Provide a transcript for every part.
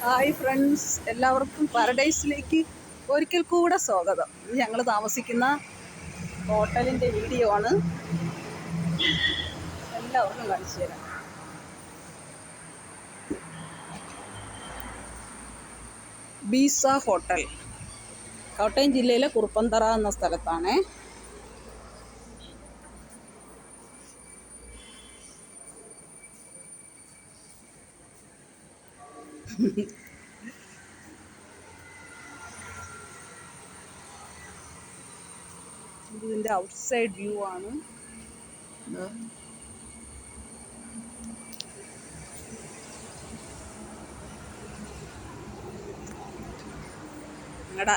Hi friends, എല്ലാവർക്കും പാരഡൈസിലേക്ക് ഒരിക്കൽ കൂടെ സ്വാഗതം. ഇത് ഞങ്ങൾ താമസിക്കുന്ന ഹോട്ടലിൻ്റെ വീഡിയോ ആണ്. എല്ലാവർക്കും കാണിച്ചു തരാം. ബീസ ഹോട്ടൽ കോട്ടയം ജില്ലയിലെ കുറുപ്പന്തറ എന്ന സ്ഥലത്താണ്. ഇതിൻ്റെ ഔട്ട്സൈഡ് വ്യൂ ആണ്. ഞങ്ങളുടെ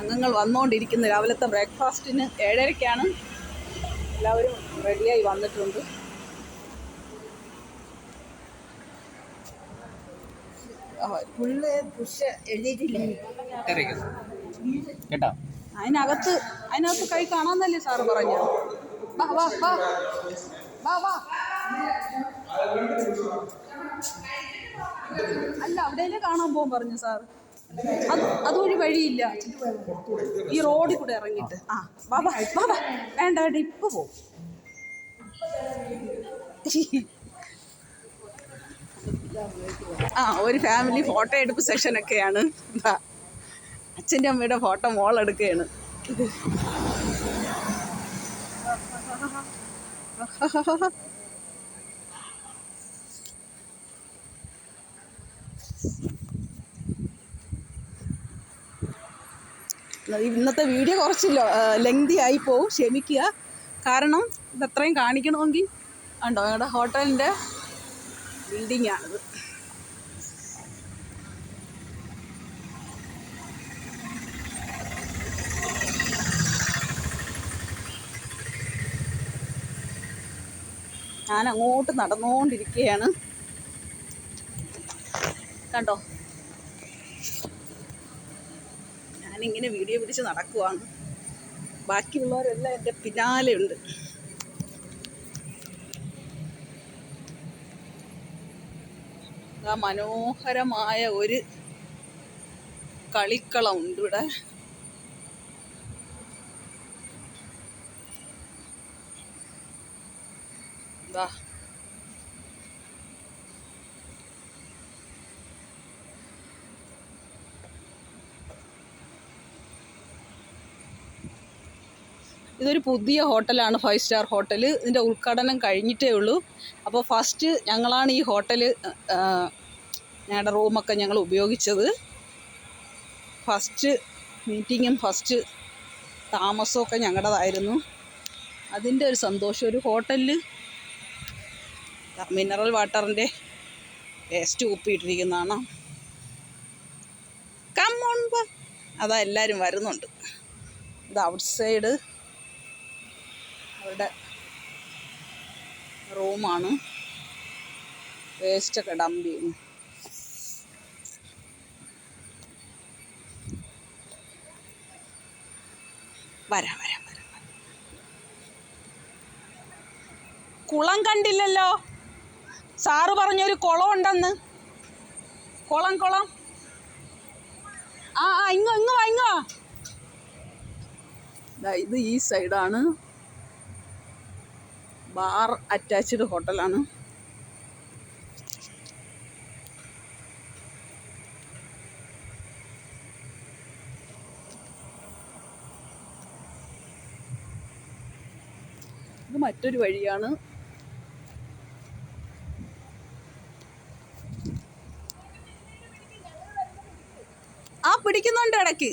അംഗങ്ങൾ വന്നുകൊണ്ടിരിക്കുന്ന രാവിലത്തെ ബ്രേക്ക്ഫാസ്റ്റിന് 7:30-ക്കാണ്. എല്ലാവരും റെഡിയായി വന്നിട്ടുണ്ട്. ഫുള്ള് പുഷ് എഴുതിയിട്ടില്ലേ കേട്ടോ? അതിനകത്ത് കൈ കാണാന്നല്ലേ സാറ് പറഞ്ഞ? വാ വാ വാ വാ വാ. അല്ല, അവിടെയല്ലേ കാണാൻ പോകാൻ പറഞ്ഞു സാർ. അതുവഴി വഴിയില്ല, ഈ റോഡിൽ കൂടെ ഇറങ്ങിയിട്ട്. വാ വാ വാ വാ. വേണ്ട ഇപ്പൊ പോവും. ഒരു ഫാമിലി ഫോട്ടോ എടുപ്പ് സെഷനൊക്കെയാണ്. അച്ഛൻ്റെ അമ്മയുടെ ഫോട്ടോ മോളെടുക്കുകയാണ്. ഇന്നത്തെ വീഡിയോ കുറച്ച് ലെങ്തി ആയി പോവും, ക്ഷമിക്കുക. കാരണം ഇതത്രയും കാണിക്കണമെങ്കിൽ ഉണ്ടോ, ഞങ്ങളുടെ ഹോട്ടലിൻ്റെ ബിൽഡിംഗ് ആണിത്. ഞാൻ അങ്ങോട്ട് നടന്നുകൊണ്ടിരിക്കുകയാണ്. കണ്ടോ, ഞാനിങ്ങനെ വീഡിയോ പിടിച്ച് നടക്കുവാണ്. ബാക്കിയുള്ളവരെല്ലാം എൻ്റെ പിന്നാലെ ഉണ്ട്. മനോഹരമായ ഒരു കളിക്കളമുണ്ട് ഇവിടെ. ഇതൊരു പുതിയ ഹോട്ടലാണ്, 5 സ്റ്റാർ ഹോട്ടൽ. ഇതിൻ്റെ ഉദ്ഘാടനം കഴിഞ്ഞിട്ടേ ഉള്ളൂ. അപ്പോൾ ഫസ്റ്റ് ഞങ്ങളാണ് ഈ ഹോട്ടൽ, ഞങ്ങളുടെ റൂമൊക്കെ ഞങ്ങൾ ഉപയോഗിച്ചത്. ഫസ്റ്റ് മീറ്റിങ്ങും ഫസ്റ്റ് താമസമൊക്കെ ഞങ്ങളുടേതായിരുന്നു. അതിൻ്റെ ഒരു സന്തോഷം. ഒരു ഹോട്ടലിൽ മിനറൽ വാട്ടറിൻ്റെ വേസ്റ്റ് കുപ്പിയിട്ടിരിക്കുന്നതാണ്. കമ്മോൺ ബാ. അതാ എല്ലാവരും വരുന്നുണ്ട്. ഇത് ഔട്ട്സൈഡ് അവരുടെ റൂമാണ്. വേസ്റ്റൊക്കെ ഡംപ് ചെയ്യുന്നു. വരാം വരാം വരാം. കുളം കണ്ടില്ലല്ലോ? സാറ് പറഞ്ഞൊരു കുളം ഉണ്ടെന്ന്. കുളം ഇങ്ങോ വാ. ഇത് ഈ സൈഡാണ്. ബാർ അറ്റാച്ച്ഡ് ഹോട്ടലാണ്. ഇത് മറ്റൊരു വഴിയാണ്. പിടിക്കുന്നുണ്ട് ഇടയ്ക്ക്.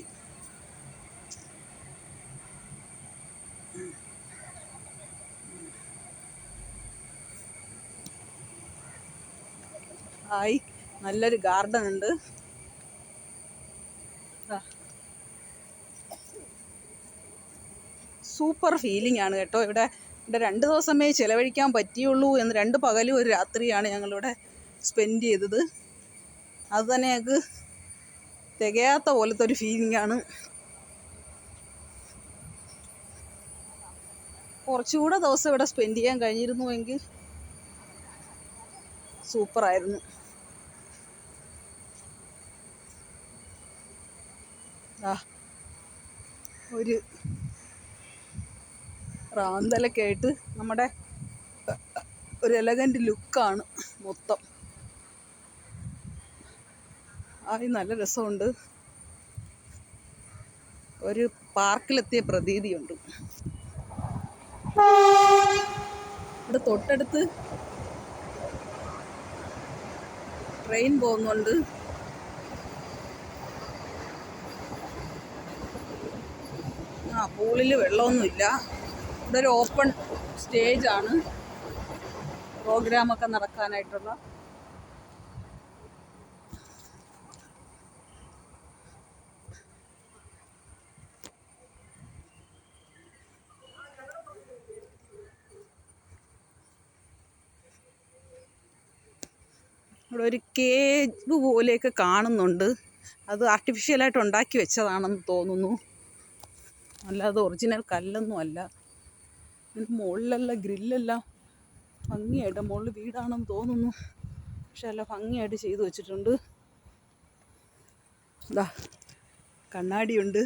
നല്ലൊരു ഗാർഡൻ ഉണ്ട്. സൂപ്പർ ഫീലിംഗ് ആണ് കേട്ടോ. ഇവിടെ 2 ദിവസമേ ചിലവഴിക്കാൻ പറ്റിയുള്ളൂ എന്ന്. 2 പകലും 1 രാത്രിയാണ് ഞങ്ങളിവിടെ സ്പെൻഡ് ചെയ്തത്. അത് തന്നെ ഞങ്ങൾക്ക് തികയാത്ത പോലത്തെ ഒരു ഫീലിംഗ് ആണ്. കുറച്ചുകൂടെ ദിവസം ഇവിടെ സ്പെൻഡ് ചെയ്യാൻ കഴിഞ്ഞിരുന്നുവെങ്കിൽ സൂപ്പറായിരുന്നു. ഒരു റാന്തലൊക്കെ ആയിട്ട് നമ്മുടെ ഒരു എലഗൻറ്റ് ലുക്കാണ് മൊത്തം. നല്ല രസമുണ്ട്. ഒരു പാർക്കിലെത്തിയ പ്രതീതിയുണ്ട്. ഇവിടെ തൊട്ടടുത്ത് ട്രെയിൻ പോകുന്നുണ്ട്. പൂളിൽ വെള്ളമൊന്നുമില്ല. ഇവിടെ ഒരു ഓപ്പൺ സ്റ്റേജാണ് പ്രോഗ്രാമൊക്കെ നടക്കാനായിട്ടുള്ള. ഇവിടെ ഒരു കേവ് പോലെയൊക്കെ കാണുന്നുണ്ട്. അത് ആർട്ടിഫിഷ്യലായിട്ട് ഉണ്ടാക്കി വെച്ചതാണെന്ന് തോന്നുന്നു, അല്ലാതെ ഒറിജിനൽ കല്ലൊന്നും അല്ല. ഇതിന് മുകളിലെല്ലാം ഗ്രില്ലെല്ലാം ഭംഗിയായിട്ട്, മുകളിൽ വീടാണെന്ന് തോന്നുന്നു, പക്ഷെ എല്ലാം ഭംഗിയായിട്ട് ചെയ്തു വെച്ചിട്ടുണ്ട്. ഇതാ കണ്ണാടിയുണ്ട്.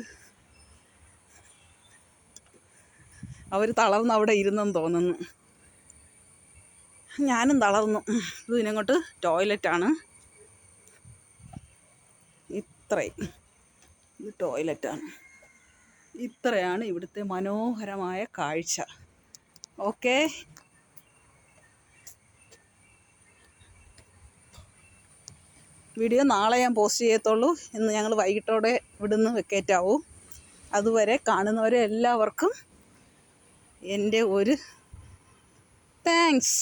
അവർ തളർന്ന് അവിടെ ഇരുന്നെന്ന് തോന്നുന്നു. ഞാനും തളർന്നു. ഇത് ഇതിനങ്ങോട്ട് ടോയ്ലറ്റാണ്. ഇത് ടോയ്ലറ്റാണ്. ഇത്രയാണ് ഇവിടുത്തെ മനോഹരമായ കാഴ്ച. ഓക്കെ, വീഡിയോ നാളെ ഞാൻ പോസ്റ്റ് ചെയ്യത്തുള്ളൂ. ഇന്ന് ഞങ്ങൾ വൈകിട്ടോടെ ഇവിടുന്ന് വെക്കേറ്റാവും. അതുവരെ കാണുന്നവരെ എല്ലാവർക്കും എൻ്റെ ഒരു താങ്ക്സ്.